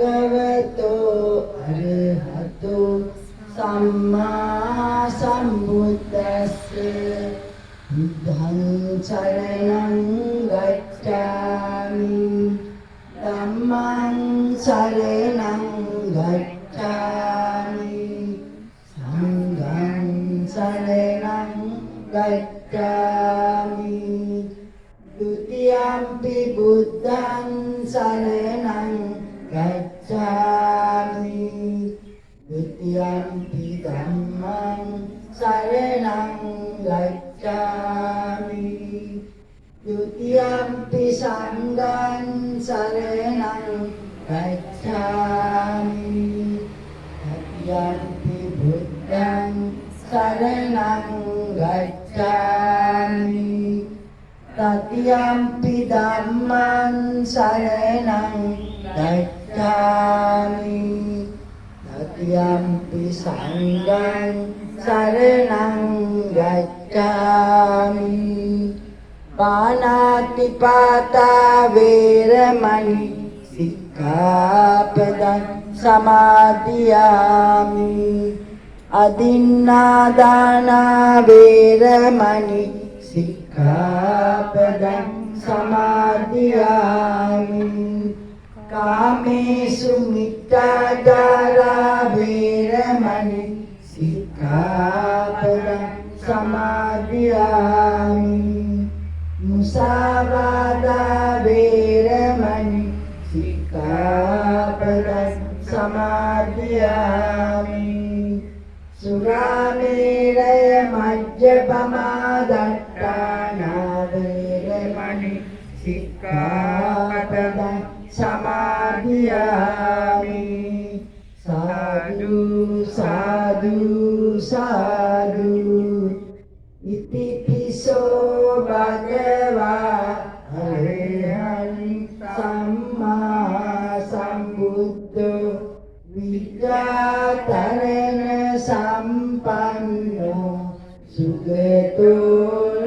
භගවතෝ අරහතෝ සම්මා සම්බුද්දස්ස බුද්ධං සරණං ගච්ඡාමි ධම්මං සරණං ගච්ඡාමි සංඝං සරණං ගච්ඡාමි ဒုတိယံ පි බුද්ධං සරණං ගච්ඡාමි ဒုတိယံ පි ධම්මං සරණං ගච්ඡාමි ဒုတိယံ පි සංඝං සරණං ගච්ඡාමි တတိယံ පි බුද්ධං සරණං ගච්ඡාමි တတိယံ පි ධම්මං සරණං ගච්ඡාමි တတိယံ පි සංඝං සරණං ගච්ඡාමි පාණාති පාතා වේරමණී සික්ඛාපදං සමාදියාමි අදින්නාදානා වේරමණී සික්ඛාපදං සමාදියාමි කාමේසු මිච්ඡාචාරා වේරමණී සික්ඛාපදං සමාදියාමි මුසාවාදා වේරමණී සික්ඛාපදං සමාදියාමි සුරාමේරය මජ්ජපමා දට්ඨානා වේරමණී සික්ඛාපදං සමාදියාමි සාදු සාදු සාදු ඉතිපිසෝ භගවා අරහං සම්මා සම්බුද්ධෝ විද්‍යාතරණ සම්මා